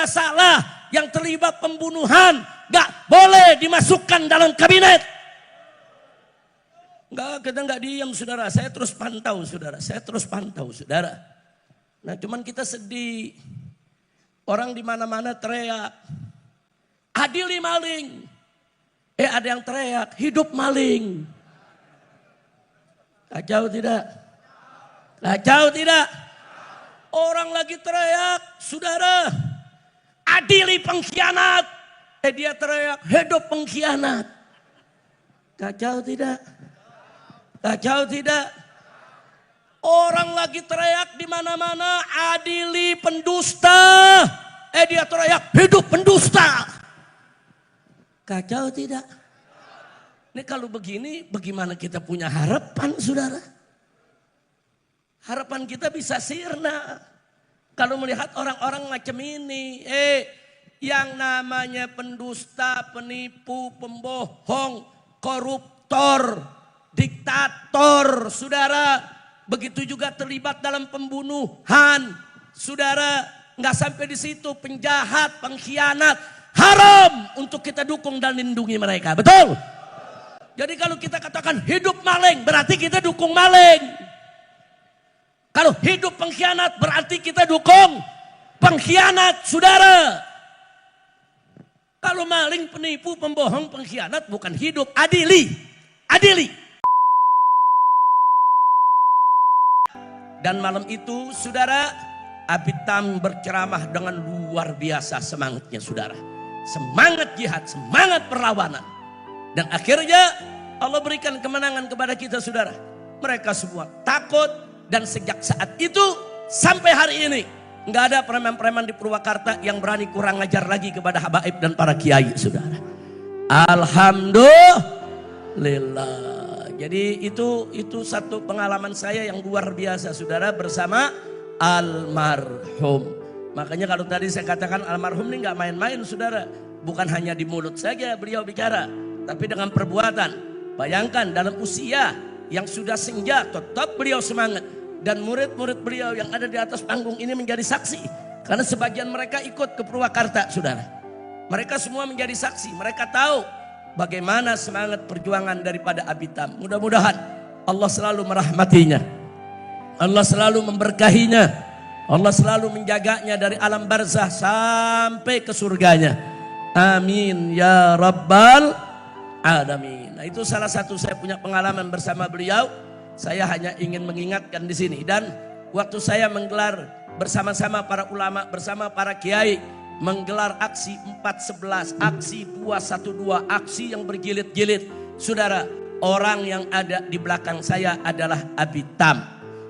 bermasalah, yang terlibat pembunuhan, gak boleh dimasukkan dalam kabinet. Kita nggak diam saudara, saya terus pantau saudara. Nah cuman kita sedih, orang di mana-mana teriak, adili maling. Ada yang teriak, hidup maling. Kacau tidak? Kacau tidak? Orang lagi teriak, saudara, adili pengkhianat. Dia teriak, hidup pengkhianat. Kacau tidak? Kacau tidak? Orang lagi teriak di mana-mana, adili pendusta. Dia teriak, hidup pendusta. Kacau tidak? Ini kalau begini, bagaimana kita punya harapan, saudara? Harapan kita bisa sirna. Kalau melihat orang-orang macam ini, yang namanya pendusta, penipu, pembohong, koruptor, diktator, saudara. Begitu juga terlibat dalam pembunuhan, saudara. Nggak sampai di situ, penjahat, pengkhianat, haram untuk kita dukung dan lindungi mereka. Betul? Jadi kalau kita katakan hidup maling, berarti kita dukung maling. Kalau hidup pengkhianat, berarti kita dukung pengkhianat, saudara. Kalau maling, penipu, pembohong, pengkhianat bukan hidup, adili. Adili. Dan malam itu, saudara, Abitam berceramah dengan luar biasa semangatnya, saudara. Semangat jihad, semangat perlawanan. Dan akhirnya Allah berikan kemenangan kepada kita, saudara. Mereka semua takut. Dan sejak saat itu sampai hari ini nggak ada preman-preman di Purwakarta yang berani kurang ajar lagi kepada habaib dan para kiai, saudara. Alhamdulillah. Jadi itu satu pengalaman saya yang luar biasa, saudara, bersama almarhum. Makanya kalau tadi saya katakan almarhum ini nggak main-main, saudara. Bukan hanya di mulut saja beliau bicara, tapi dengan perbuatan. Bayangkan dalam usia yang sudah senja tetap beliau semangat. Dan murid-murid beliau yang ada di atas panggung ini menjadi saksi. Karena sebagian mereka ikut ke Purwakarta, saudara. Mereka semua menjadi saksi. Mereka tahu bagaimana semangat perjuangan daripada Abitam. Mudah-mudahan Allah selalu merahmatinya. Allah selalu memberkahinya. Allah selalu menjaganya dari alam barzah sampai ke surganya. Amin ya rabbal alamin. Nah itu salah satu saya punya pengalaman bersama beliau. Saya hanya ingin mengingatkan di sini. Dan waktu saya menggelar bersama-sama para ulama, bersama para kiai, menggelar aksi 411, aksi 212, aksi yang berjilid-jilid. Saudara, orang yang ada di belakang saya adalah Abitam.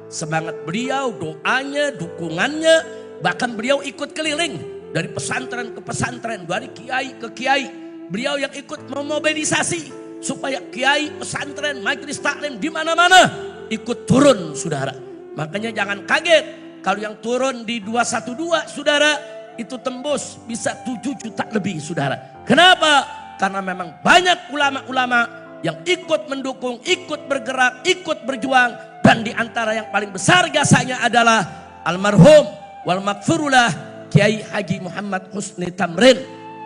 Semangat beliau, doanya, dukungannya, bahkan beliau ikut keliling dari pesantren ke pesantren, dari kiai ke kiai. Beliau yang ikut memobilisasi supaya kiai, pesantren, majelis taklim di mana-mana ikut turun, saudara. Makanya jangan kaget kalau yang turun di 212, saudara, itu tembus bisa 7 juta lebih, saudara. Kenapa? Karena memang banyak ulama-ulama yang ikut mendukung, ikut bergerak, ikut berjuang. Dan di antara yang paling besar jasanya adalah almarhum wal maghfurullah Kiai Haji Muhammad Husni Tamrin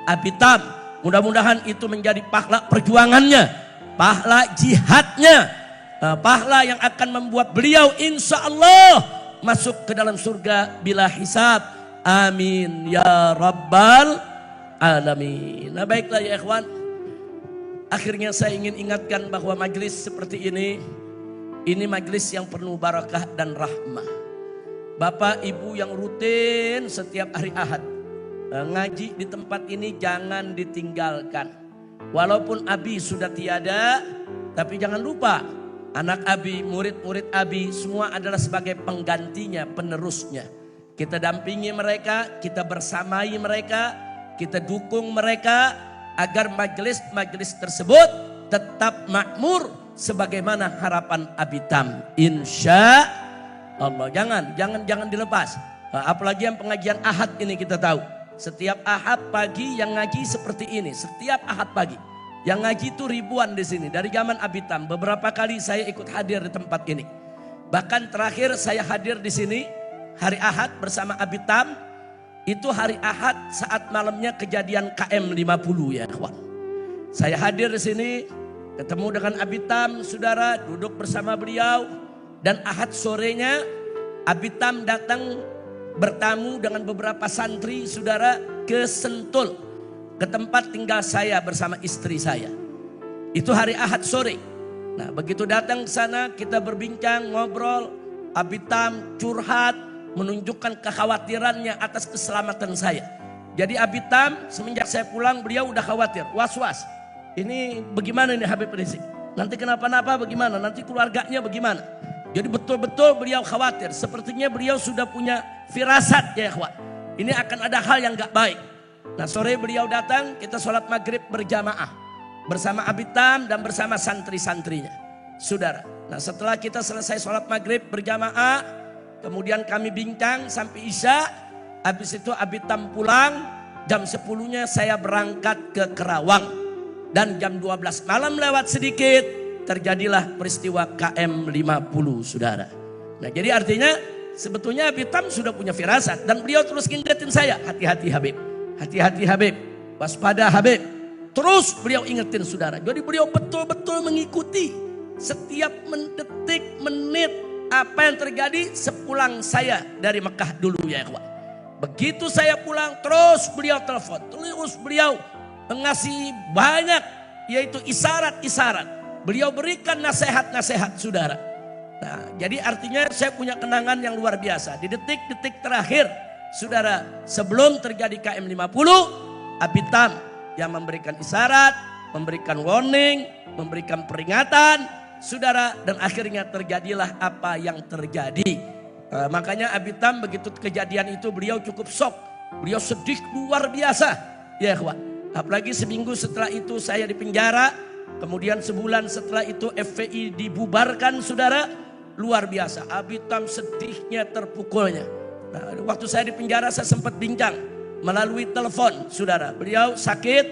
Abitam. Mudah-mudahan itu menjadi pahala perjuangannya, pahala jihadnya, pahala yang akan membuat beliau insya Allah masuk ke dalam surga bila hisab. Amin ya rabbal alamin. Nah baiklah ya ikhwan, akhirnya saya ingin ingatkan bahwa majelis seperti ini majelis yang penuh barakah dan rahmah. Bapak ibu yang rutin setiap hari Ahad ngaji di tempat ini jangan ditinggalkan. Walaupun Abi sudah tiada, tapi jangan lupa anak Abi, murid-murid Abi semua adalah sebagai penggantinya, penerusnya. Kita dampingi mereka, kita bersamai mereka, kita dukung mereka agar majelis-majelis tersebut tetap makmur sebagaimana harapan Abitam. Insya Allah, jangan dilepas. Apalagi yang pengajian Ahad ini kita tahu. Setiap Ahad pagi yang ngaji seperti ini. Setiap Ahad pagi. Yang ngaji itu ribuan di sini. Dari zaman Abitam. Beberapa kali saya ikut hadir di tempat ini. Bahkan terakhir saya hadir di sini. Hari Ahad bersama Abitam. Itu hari Ahad saat malamnya kejadian KM 50 ya kawan. Saya hadir di sini, ketemu dengan Abitam, saudara, duduk bersama beliau. Dan Ahad sorenya Abitam datang bertamu dengan beberapa santri, saudara, ke Sentul, ke tempat tinggal saya bersama istri saya. Itu hari Ahad sore. Nah, begitu datang ke sana, kita berbincang, ngobrol. Abitam curhat, menunjukkan kekhawatirannya atas keselamatan saya. Jadi Abitam semenjak saya pulang, beliau udah khawatir, was-was. Ini bagaimana ini Habib Rizik? Nanti kenapa-napa bagaimana? Nanti keluarganya bagaimana? Jadi betul-betul beliau khawatir. Sepertinya beliau sudah punya firasat ya ikhwan. Ini akan ada hal yang gak baik. Nah, sore beliau datang, kita sholat maghrib berjamaah. Bersama Abitam dan bersama santri-santrinya. Saudara, nah setelah kita selesai sholat maghrib berjamaah, kemudian kami bincang sampai Isya. Habis itu Abitam pulang, jam 10-nya saya berangkat ke Kerawang. Dan jam 12 malam lewat sedikit, terjadilah peristiwa KM 50 saudara. Nah jadi artinya sebetulnya Abitam sudah punya firasat. Dan beliau terus ngingetin saya, hati-hati Habib, hati-hati Habib, waspada Habib. Terus beliau ingetin saudara. Jadi beliau betul-betul mengikuti setiap detik, menit apa yang terjadi sepulang saya dari Mekah dulu ya ikhwan. Begitu saya pulang terus beliau telepon. Terus beliau mengasih banyak yaitu isyarat-isyarat. Beliau berikan nasihat-nasihat saudara. Nah, jadi artinya saya punya kenangan yang luar biasa. Di detik-detik terakhir saudara sebelum terjadi KM 50, Abitam yang memberikan isyarat, memberikan warning, memberikan peringatan, saudara, dan akhirnya terjadilah apa yang terjadi. Makanya Abitam begitu kejadian itu beliau cukup shock, beliau sedih luar biasa, ya ikhwan. Apalagi seminggu setelah itu saya di penjara, kemudian sebulan setelah itu FPI dibubarkan, saudara, luar biasa. Abitam sedihnya, terpukulnya. Nah, waktu saya di penjara saya sempat bincang melalui telepon, saudara. Beliau sakit,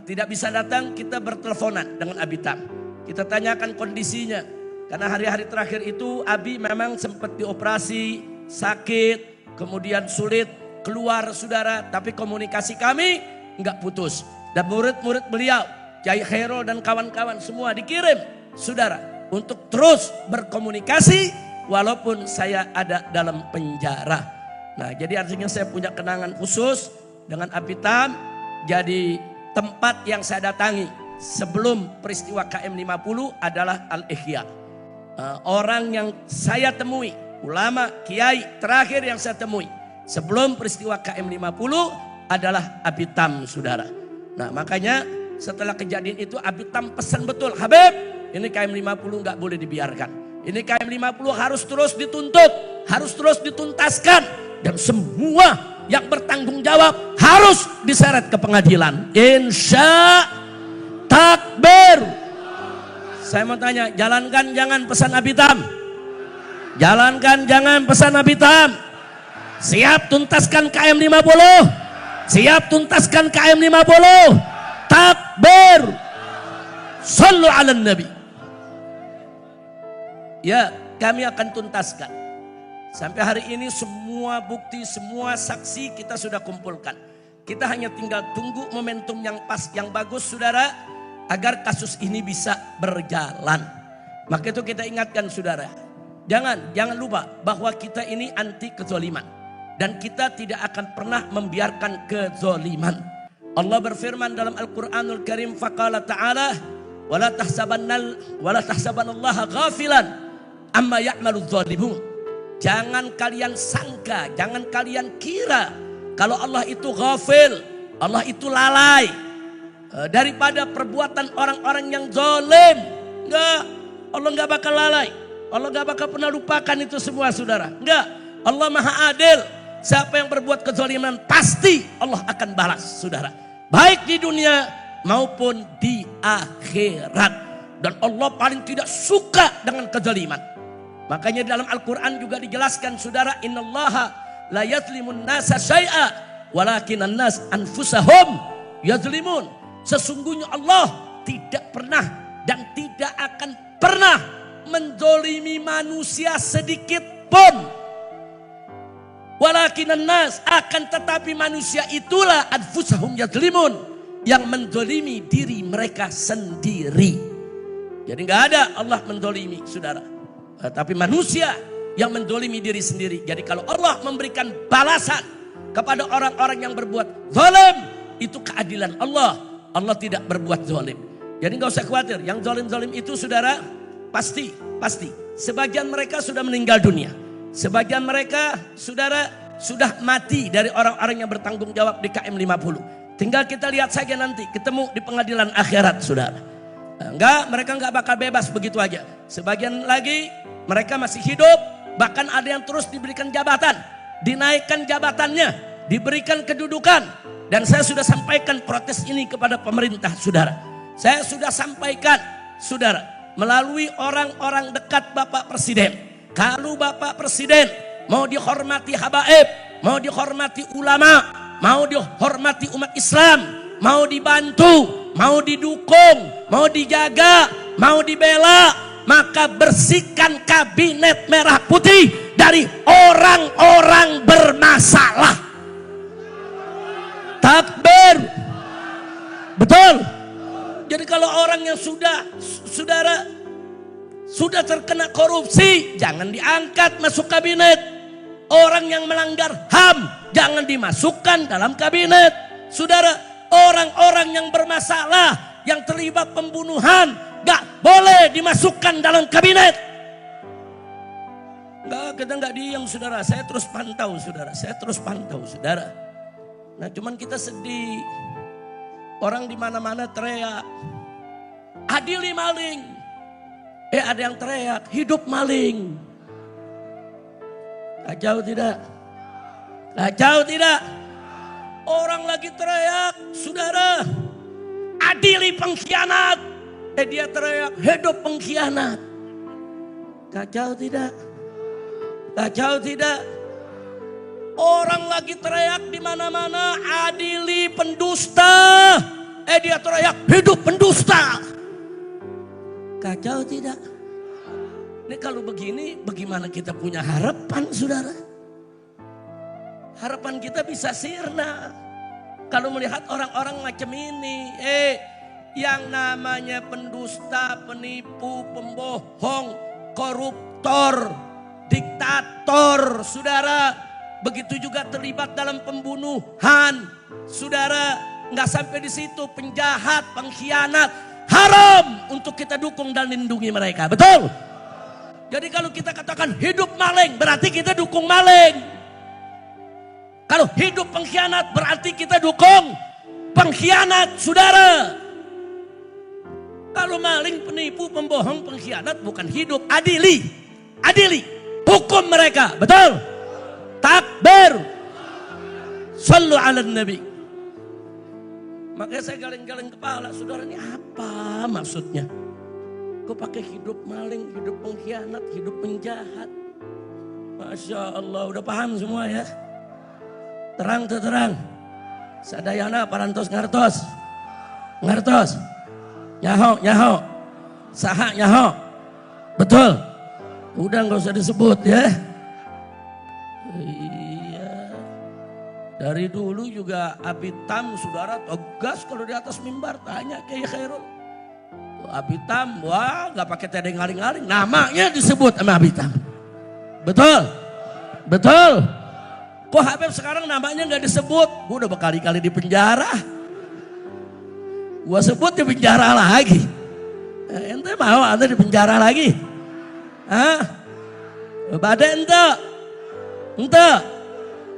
tidak bisa datang, kita berteleponan dengan Abitam. Kita tanyakan kondisinya. Karena hari-hari terakhir itu Abi memang sempat dioperasi, sakit, kemudian sulit keluar saudara. Tapi komunikasi kami enggak putus. Dan murid-murid beliau, Kiai Khairul dan kawan-kawan semua dikirim saudara. Untuk terus berkomunikasi walaupun saya ada dalam penjara. Nah jadi artinya saya punya kenangan khusus dengan Abitam. Jadi tempat yang saya datangi sebelum peristiwa KM 50 adalah Al-Ihya. Orang yang saya temui, ulama, kiai terakhir yang saya temui sebelum peristiwa KM 50 adalah Abitam saudara. Nah makanya setelah kejadian itu Abitam pesan betul, Habib ini KM 50 gak boleh dibiarkan. Ini KM 50 harus terus dituntut, harus terus dituntaskan. Dan semua yang bertanggung jawab harus diseret ke pengadilan. Insya takbir. Saya mau tanya, jalankan jangan pesan Abitam. Jalankan jangan pesan Abitam. Siap tuntaskan KM 50. Siap tuntaskan KM 50. Takbir. Sallu ala Nabi. Ya, kami akan tuntaskan. Sampai hari ini semua bukti, semua saksi kita sudah kumpulkan. Kita hanya tinggal tunggu momentum yang pas, yang bagus saudara. Agar kasus ini bisa berjalan. Maka itu kita ingatkan saudara. Jangan lupa bahwa kita ini anti kezaliman. Dan kita tidak akan pernah membiarkan kezaliman. Allah berfirman dalam Al-Quranul Karim. Faqala ta'ala. Wala tahsabanallaha ghafilan amma ya'malu dzalimun. Jangan kalian sangka, jangan kalian kira kalau Allah itu ghafil, Allah itu lalai daripada perbuatan orang-orang yang zalim. Enggak, Allah enggak bakal lalai. Allah enggak bakal pernah lupakan itu semua saudara. Enggak, Allah maha adil. Siapa yang berbuat kezaliman pasti Allah akan balas saudara. Baik di dunia maupun di akhirat. Dan Allah paling tidak suka dengan kezaliman. Makanya dalam Al-Quran juga dijelaskan saudara, innallaha la yazlimun nasa syai'a walakinan nas anfusahum yazlimun. Sesungguhnya Allah tidak pernah dan tidak akan pernah menzalimi manusia sedikit pun. Walakinan nas, akan tetapi manusia itulah anfusahum yadzlimun, yang mendolimi diri mereka sendiri. Jadi nggak ada Allah mendolimi, saudara. Tapi manusia yang mendolimi diri sendiri. Jadi kalau Allah memberikan balasan kepada orang-orang yang berbuat zalim, itu keadilan Allah. Allah tidak berbuat zalim. Jadi nggak usah khawatir. Yang zalim-zalim itu, saudara, pasti. Sebagian mereka sudah meninggal dunia. Sebagian mereka, saudara, sudah mati dari orang-orang yang bertanggung jawab di KM 50. Tinggal kita lihat saja nanti, ketemu di pengadilan akhirat, saudara. Mereka nggak bakal bebas begitu aja. Sebagian lagi mereka masih hidup, bahkan ada yang terus diberikan jabatan, dinaikkan jabatannya, diberikan kedudukan. Dan saya sudah sampaikan protes ini kepada pemerintah, saudara. Saya sudah sampaikan, saudara, melalui orang-orang dekat Bapak Presiden. Kalau Bapak Presiden mau dihormati habaib, mau dihormati ulama, mau dihormati umat Islam, mau dibantu, mau didukung, mau dijaga, mau dibela, maka bersihkan kabinet merah putih dari orang-orang bermasalah. Takbir. Betul. Jadi kalau orang yang saudara sudah terkena korupsi, jangan diangkat masuk kabinet. Orang yang melanggar HAM jangan dimasukkan dalam kabinet. Saudara, orang-orang yang bermasalah, yang terlibat pembunuhan, gak boleh dimasukkan dalam kabinet. Kita gak diam, saudara. Saya terus pantau, saudara. Nah, cuman kita sedih. Orang di mana-mana teriak, adili maling. Ada yang teriak, hidup maling. Kacau tidak? Orang lagi teriak, saudara, adili pengkhianat. Dia teriak, hidup pengkhianat. Kacau tidak? Orang lagi teriak di mana-mana, adili pendusta. Dia teriak, hidup pendusta. Kacau tidak? Ini kalau begini, bagaimana kita punya harapan, saudara? Harapan kita bisa sirna kalau melihat orang-orang macam ini. Yang namanya pendusta, penipu, pembohong, koruptor, diktator, saudara. Begitu juga terlibat dalam pembunuhan, saudara. Nggak sampai di situ, penjahat, pengkhianat, haram untuk kita dukung dan lindungi mereka. Betul? Jadi kalau kita katakan hidup maling, berarti kita dukung maling. Kalau hidup pengkhianat, berarti kita dukung pengkhianat, saudara. Kalau maling, penipu, pembohong, pengkhianat bukan hidup. Adili. Hukum mereka. Betul? Takbir. Sallu ala nabi. Makanya saya galing-galing kepala, saudara, ini apa maksudnya? Kok pakai hidup maling, hidup pengkhianat, hidup penjahat? Masya Allah, udah paham semua ya? Terang. Sadayana parantos ngartos. Nyaho. Saha nyaho. Betul. Udah nggak usah disebut ya. Iya. Dari dulu juga Abitam, saudara, tegas kalau di atas mimbar. Tanya Kiai Khairul. Abitam, wah nggak pakai tedeng ngaling-ngaling. Namanya disebut sama Abitam. Betul. Kok Habib sekarang namanya nggak disebut? Gue udah berkali-kali di penjara. Gue sebut di penjara lagi. Ente mau ente di penjara lagi? Hah? Badai ente?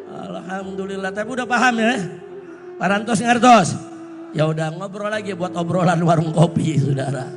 Alhamdulillah, tapi udah paham ya? Parantos ngertos. Ya udah ngobrol lagi buat obrolan warung kopi, saudara.